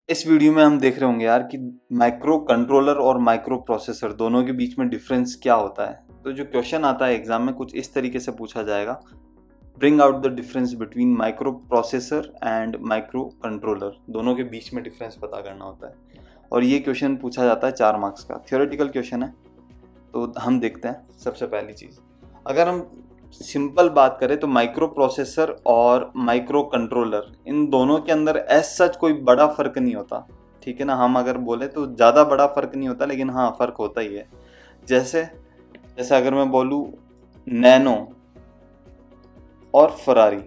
इस वीडियो में हम देख रहे होंगे यार कि माइक्रो कंट्रोलर और माइक्रो प्रोसेसर दोनों के बीच में डिफरेंस क्या होता है। तो जो क्वेश्चन आता है एग्जाम में कुछ इस तरीके से पूछा जाएगा, bring out the difference between micro processor and micro controller. दोनों के बीच में डिफरेंस पता करना होता है और ये क्वेश्चन पूछा जाता है 4 मार्क्स का, थियोरेटिकल क्वेश्चन है। तो हम देखते हैं सबसे पहली चीज़, अगर हम सिंपल बात करें तो माइक्रो प्रोसेसर और माइक्रो कंट्रोलर इन दोनों के अंदर एज सच कोई बड़ा फ़र्क नहीं होता, ठीक है ना। हम अगर बोले तो ज़्यादा बड़ा फ़र्क नहीं होता, लेकिन हाँ फ़र्क होता ही है। जैसे जैसे अगर मैं बोलूँ नैनो और फरारी,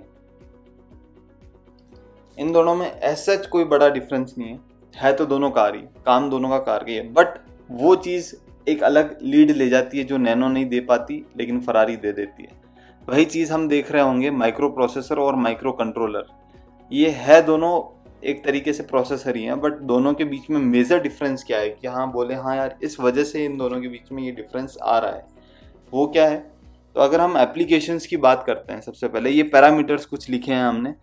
इन दोनों में एज सच कोई बड़ा डिफरेंस नहीं है तो दोनों कार ही, काम दोनों का कार ही है। बट वो चीज़ एक अलग लीड ले जाती है जो नैनो नहीं दे पाती लेकिन फरारी दे देती है। वही चीज़ हम देख रहे होंगे माइक्रो प्रोसेसर और माइक्रो कंट्रोलर। ये है दोनों एक तरीके से प्रोसेसर ही हैं, बट दोनों के बीच में मेजर डिफरेंस क्या है कि हाँ बोले हाँ यार इस वजह से इन दोनों के बीच में ये डिफरेंस आ रहा है, वो क्या है। तो अगर हम एप्लीकेशंस की बात करते हैं, सबसे पहले ये पैरामीटर्स कुछ लिखे हैं हमने।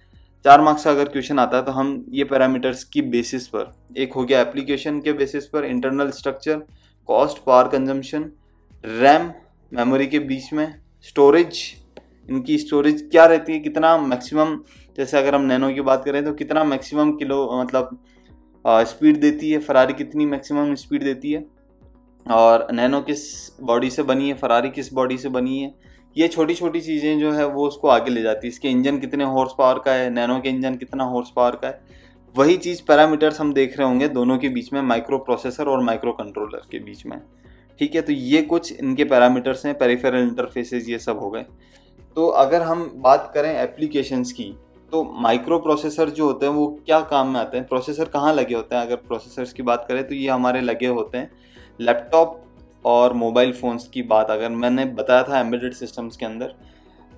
4 मार्क्स का अगर क्वेश्चन आता है तो हम ये पैरामीटर्स की बेसिस पर, एक हो गया एप्लीकेशन के बेसिस पर internal structure, cost, power consumption, RAM, memory के बीच में स्टोरेज, इनकी स्टोरेज क्या रहती है, कितना मैक्सिमम, जैसे अगर हम नैनो की बात करें तो कितना मैक्सिमम किलो मतलब स्पीड देती है, फरारी कितनी मैक्सिमम स्पीड देती है, और नैनो किस बॉडी से बनी है, फरारी किस बॉडी से बनी है। ये छोटी छोटी चीज़ें जो है वो उसको आगे ले जाती है। इसके इंजन कितने हॉर्स पावर का है, नैनो के इंजन कितना हॉर्स पावर का है। वही चीज़ पैरामीटर्स हम देख रहे होंगे दोनों के बीच में, माइक्रो प्रोसेसर और माइक्रो कंट्रोलर के बीच में, ठीक है। तो ये कुछ इनके पैरामीटर्स हैं, पेरिफेरल इंटरफेसेस ये सब हो गए। तो अगर हम बात करें एप्लीकेशंस की, तो माइक्रो प्रोसेसर जो होते हैं वो क्या काम में आते हैं, प्रोसेसर कहाँ लगे होते हैं। अगर प्रोसेसर्स की बात करें तो ये हमारे लगे होते हैं लैपटॉप और मोबाइल फ़ोन्स की बात। अगर मैंने बताया था एम्बेडेड सिस्टम्स के अंदर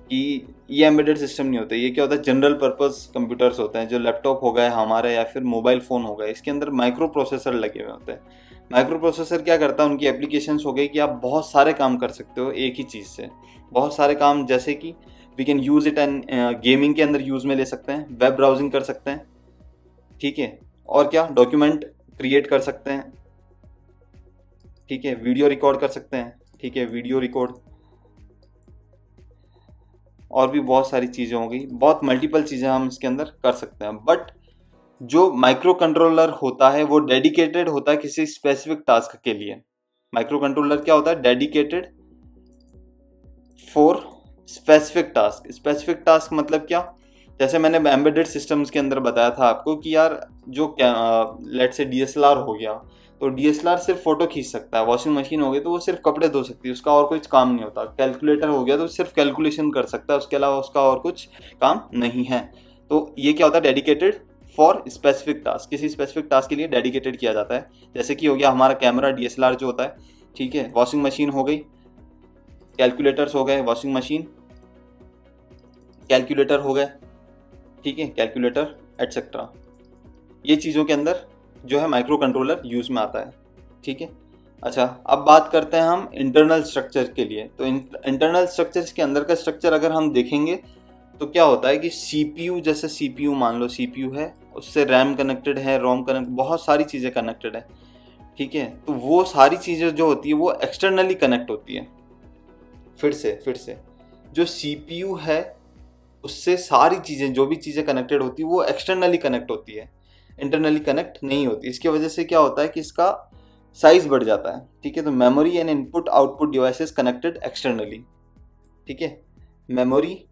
कि ये एम्बेडेड सिस्टम नहीं होते, ये क्या होता है जनरल पर्पस कंप्यूटर्स होते हैं, जो लैपटॉप हो गए हमारे या फिर मोबाइल फ़ोन हो गए, इसके अंदर माइक्रो प्रोसेसर लगे हुए होते हैं। माइक्रो प्रोसेसर क्या करता है, उनकी एप्लीकेशंस हो गई कि आप बहुत सारे काम कर सकते हो एक ही चीज़ से, बहुत सारे काम, जैसे कि we can use it and gaming के अंदर यूज़ में ले सकते हैं, वेब ब्राउजिंग कर सकते हैं, ठीक है, और क्या डॉक्यूमेंट क्रिएट कर सकते हैं, ठीक है, वीडियो रिकॉर्ड कर सकते हैं, ठीक है, वीडियो रिकॉर्ड, और भी बहुत सारी चीज़ें हो गई, बहुत मल्टीपल चीज़ें हम इसके अंदर कर सकते हैं। बट जो माइक्रो कंट्रोलर होता है वो डेडिकेटेड होता है किसी स्पेसिफिक टास्क के लिए। माइक्रो कंट्रोलर क्या होता है, dedicated for specific task. Specific task मतलब क्या, जैसे मैंने एम्बेडेड सिस्टम्स के अंदर बताया था आपको कि यार जो लेट से डीएसएलआर हो गया, तो डीएसएलआर सिर्फ फोटो खींच सकता है, वॉशिंग मशीन हो गई तो वो सिर्फ कपड़े धो सकती है, उसका और कुछ काम नहीं होता, कैलकुलेटर हो गया तो सिर्फ कैलकुलेशन कर सकता है, उसके अलावा उसका और कुछ काम नहीं है। तो ये क्या होता है, डेडिकेटेड फॉर स्पेसिफिक टास्क, किसी स्पेसिफिक टास्क के लिए डेडिकेटेड किया जाता है। जैसे कि हो गया हमारा कैमरा, डीएसएलआर जो होता है, ठीक है, वॉशिंग मशीन हो गई, कैलकुलेटर्स हो गए, वॉशिंग मशीन, कैलकुलेटर हो गए, ठीक है, कैलकुलेटर एटसेट्रा। ये चीज़ों के अंदर जो है माइक्रो कंट्रोलर यूज़ में आता है, ठीक है। अच्छा, अब बात करते हैं हम इंटरनल स्ट्रक्चर के लिए। तो इंटरनल स्ट्रक्चर्स के अंदर का स्ट्रक्चर अगर हम देखेंगे तो क्या होता है कि सीपीयू, जैसे सीपीयू मान लो, सीपीयू है, उससे रैम कनेक्टेड है, रोम कनेक्ट, बहुत सारी चीज़ें कनेक्टेड है, ठीक है। तो वो सारी चीज़ें जो होती है वो एक्सटर्नली कनेक्ट होती है। फिर से जो सीपीयू है उससे सारी चीज़ें, जो भी चीज़ें कनेक्टेड होती है वो एक्सटर्नली कनेक्ट होती है, इंटरनली कनेक्ट नहीं होती। इसकी वजह से क्या होता है कि इसका साइज बढ़ जाता है, ठीक है। तो memory and input output devices connected externally, ठीक है, memory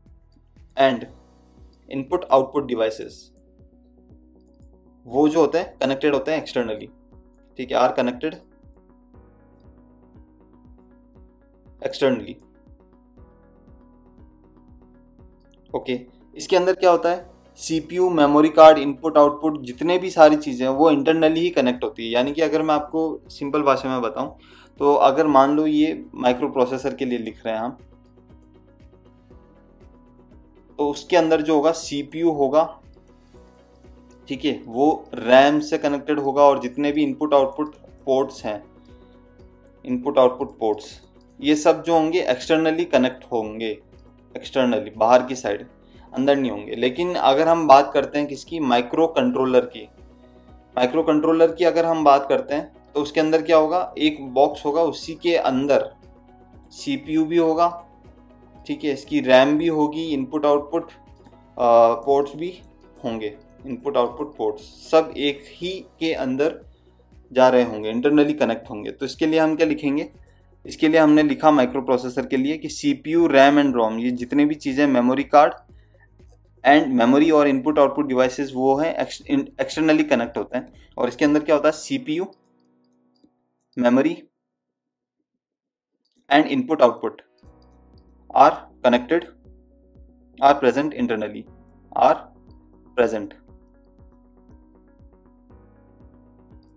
and input output devices वो जो होते हैं कनेक्टेड होते हैं एक्सटर्नली, ठीक है, आर कनेक्टेड एक्सटर्नली, ओके। इसके अंदर क्या होता है, CPU, memory card, input output, जितने भी सारी चीज़ें हैं वो इंटरनली ही कनेक्ट होती है। यानी कि अगर मैं आपको सिंपल भाषा में बताऊं तो अगर मान लो ये माइक्रो प्रोसेसर के लिए लिख रहे हैं हम, तो उसके अंदर जो होगा सीपीयू होगा, ठीक है, वो रैम से कनेक्टेड होगा, और जितने भी इनपुट आउटपुट पोर्ट्स हैं, इनपुट आउटपुट पोर्ट्स, ये सब जो होंगे एक्सटर्नली कनेक्ट होंगे, एक्सटर्नली बाहर की साइड, अंदर नहीं होंगे। लेकिन अगर हम बात करते हैं किसकी, माइक्रो कंट्रोलर की, माइक्रो कंट्रोलर की अगर हम बात करते हैं तो उसके अंदर क्या होगा, एक बॉक्स होगा, उसी के अंदर CPU भी होगा, ठीक है, इसकी रैम भी होगी, इनपुट आउटपुट पोर्ट्स भी होंगे, इनपुट आउटपुट पोर्ट्स सब एक ही के अंदर जा रहे होंगे, इंटरनली कनेक्ट होंगे। तो इसके लिए हम क्या लिखेंगे, इसके लिए हमने लिखा माइक्रो प्रोसेसर के लिए कि CPU, रैम एंड रोम, ये जितने भी चीज़ें, मेमोरी कार्ड एंड मेमोरी और इनपुट आउटपुट डिवाइसेस वो हैं एक्सटर्नली कनेक्ट होते हैं। और इसके अंदर क्या होता है, CPU, memory and input output are connected, are present internally, are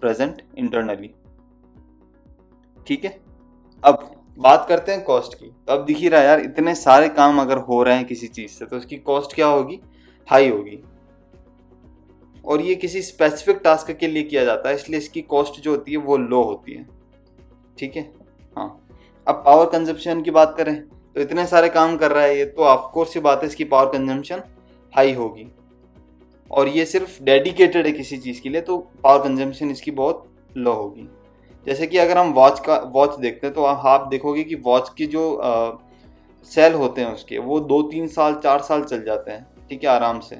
present internally, ठीक है। अब बात करते हैं कॉस्ट की। तो अब दिख ही रहा है यार, इतने सारे काम अगर हो रहे हैं किसी चीज से तो उसकी कॉस्ट क्या होगी, हाई होगी। और ये किसी स्पेसिफिक टास्क के लिए किया जाता है, इसलिए इसकी कॉस्ट जो होती है वो लो होती है, ठीक है। हाँ, अब पावर कंजप्शन की बात करें तो इतने सारे काम कर रहा है ये, तो ऑफकोर्स ये बात है इसकी पावर कंजम्पशन हाई होगी। और ये सिर्फ डेडिकेटेड है किसी चीज़ के लिए, तो पावर कंजम्पशन इसकी बहुत लो होगी। जैसे कि अगर हम वॉच देखते हैं तो आप देखोगे कि वॉच के जो सेल होते हैं उसके, वो 2-3 साल 4 साल चल जाते हैं, ठीक है, आराम से।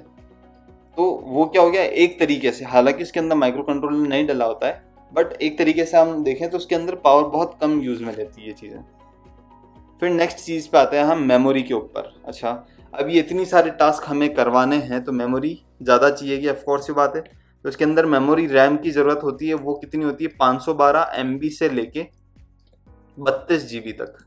तो वो क्या हो गया, एक तरीके से, हालांकि इसके अंदर माइक्रो कंट्रोलर नहीं डला होता है, बट एक तरीके से हम देखें तो उसके अंदर पावर बहुत कम यूज में लेती है ये चीज़ें। फिर नेक्स्ट चीज़ पे आते हैं हम मेमोरी के ऊपर। अच्छा, अब ये इतनी सारे टास्क हमें करवाने हैं तो मेमोरी ज़्यादा चाहिए कि, ऑफकोर्स सी बात है। तो इसके अंदर मेमोरी रैम की ज़रूरत होती है, वो कितनी होती है, 512 MB से लेके 32 GB तक,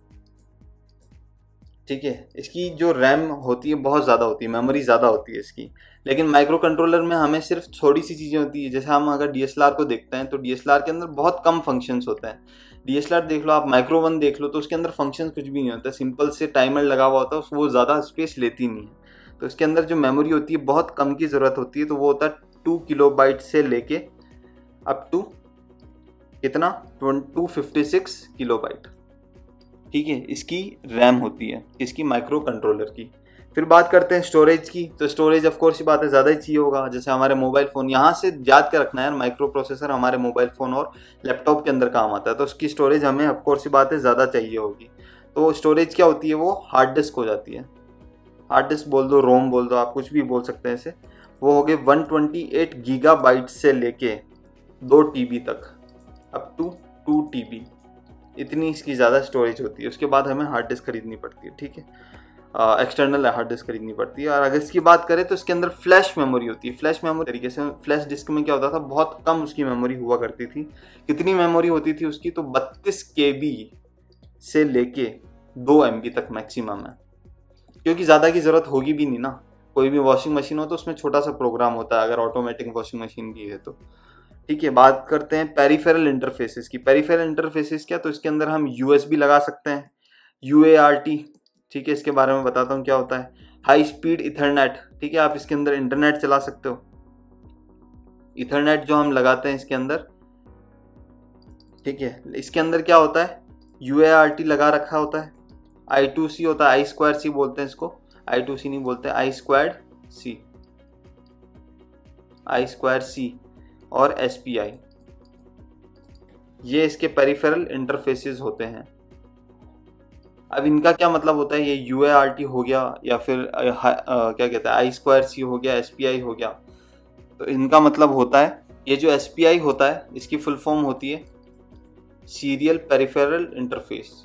ठीक है। इसकी जो रैम होती है बहुत ज़्यादा होती है, मेमोरी ज़्यादा होती है इसकी। लेकिन माइक्रो कंट्रोलर में हमें सिर्फ थोड़ी सी चीज़ें होती है। जैसे हम अगर DSLR को देखते हैं तो DSLR के अंदर बहुत कम फंक्शंस होते हैं। DSLR देख लो आप, माइक्रो वन देख लो, तो उसके अंदर फंक्शन कुछ भी नहीं होता, सिंपल से टाइमर लगा हुआ होता है, वो ज़्यादा स्पेस लेती नहीं है। तो इसके अंदर जो मेमोरी होती है बहुत कम की ज़रूरत होती है, तो वो होता है 2 KB से लेके अप टू कितना, 256 KB, ठीक है, इसकी रैम होती है, इसकी माइक्रो कंट्रोलर की। फिर बात करते हैं स्टोरेज की। तो स्टोरेज ऑफ कोर्स ये बात है ज़्यादा ही चाहिए होगा। जैसे हमारे मोबाइल फ़ोन, यहाँ से याद कर रखना है, माइक्रो प्रोसेसर हमारे मोबाइल फ़ोन और लैपटॉप के अंदर काम आता है, तो उसकी स्टोरेज हमें ऑफ कोर्स ये बात है ज़्यादा चाहिए होगी। तो स्टोरेज क्या होती है, वो हार्ड डिस्क हो जाती है। हार्ड डिस्क बोल दो, रोम बोल दो, आप कुछ भी बोल सकते हैं इसे। वो हो गए 128 GB से लेके 2 TB तक, अप टू 2 TB, इतनी इसकी ज़्यादा स्टोरेज होती है। उसके बाद हमें हार्ड डिस्क खरीदनी पड़ती है, ठीक है, एक्सटर्नल हार्ड डिस्क खरीदनी पड़ती है। और अगर इसकी बात करें तो इसके अंदर फ्लैश मेमोरी होती है। फ्लैश मेमोरी तरीके से, फ्लैश डिस्क में क्या होता था, बहुत कम उसकी मेमोरी हुआ करती थी। कितनी मेमोरी होती थी उसकी, तो 32 KB से लेके 2 MB तक मैक्सिमम है, क्योंकि ज़्यादा की ज़रूरत होगी भी नहीं ना। कोई भी वॉशिंग मशीन हो तो उसमें छोटा सा प्रोग्राम होता है, अगर ऑटोमेटिक वॉशिंग मशीन की है तो, ठीक है। बात करते हैं पेरिफेरल इंटरफेसेस की। पेरिफेरल इंटरफेसेस क्या, तो इसके अंदर हम USB लगा सकते हैं, UART, ठीक है, इसके बारे में बताता हूँ क्या होता है। हाई स्पीड इथरनेट, ठीक है, आप इसके अंदर इंटरनेट चला सकते हो। इथरनेट जो हम लगाते हैं इसके अंदर, ठीक है, इसके अंदर क्या होता है, UART लगा रखा होता है। I2C होता है, I2C बोलते हैं इसको, I2C नहीं बोलते, I2C और SPI, ये इसके पेरिफेरल इंटरफेसेस होते हैं। अब इनका क्या मतलब होता है, ये UART हो गया या फिर क्या कहते हैं, I2C हो गया, SPI हो गया। तो इनका मतलब होता है, ये जो SPI होता है इसकी फुल फॉर्म होती है serial peripheral interface.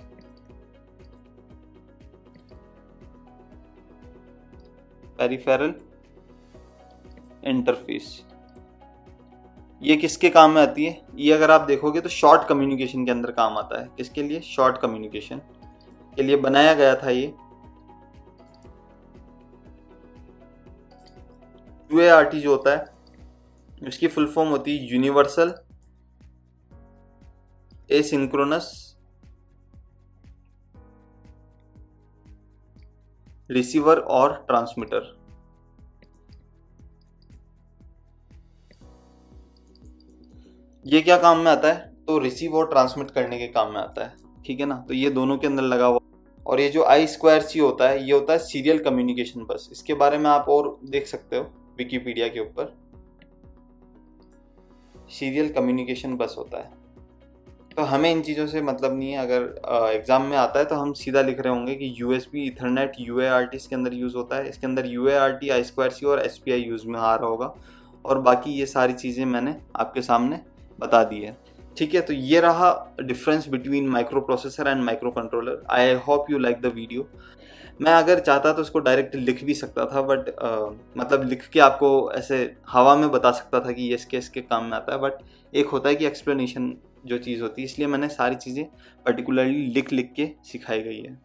Peripheral interface ये किसके काम में आती है, ये अगर आप देखोगे तो शॉर्ट कम्युनिकेशन के अंदर काम आता है। किसके लिए, शॉर्ट कम्युनिकेशन के लिए बनाया गया था ये। UART जो होता है इसकी फुल फॉर्म होती है यूनिवर्सल एसिंक्रोनस रिसीवर और ट्रांसमीटर। ये क्या काम में आता है, तो रिसीव और ट्रांसमिट करने के काम में आता है, ठीक है ना। तो ये दोनों के अंदर लगा हुआ। और ये जो I2C होता है, ये होता है सीरियल कम्युनिकेशन बस। इसके बारे में आप और देख सकते हो विकिपीडिया के ऊपर। सीरियल कम्युनिकेशन बस होता है। तो हमें इन चीज़ों से मतलब नहीं है। अगर एग्ज़ाम में आता है तो हम सीधा लिख रहे होंगे कि USB ईथरनेट UART इसके अंदर यूज़ होता है, इसके अंदर UART I2C और SPI यूज़ में आ रहा होगा, और बाकी ये सारी चीज़ें मैंने आपके सामने बता दी है। ठीक है, तो ये रहा difference between micro processor and micro controller. I hope you like the video. मैं अगर चाहता तो उसको डायरेक्ट लिख भी सकता था, बट मतलब लिख के आपको ऐसे हवा में बता सकता था कि ये इसके काम में आता है, बट एक होता है कि एक्सप्लेनेशन जो चीज़ होती है, इसलिए मैंने सारी चीज़ें पर्टिकुलरली लिख के सिखाई गई है।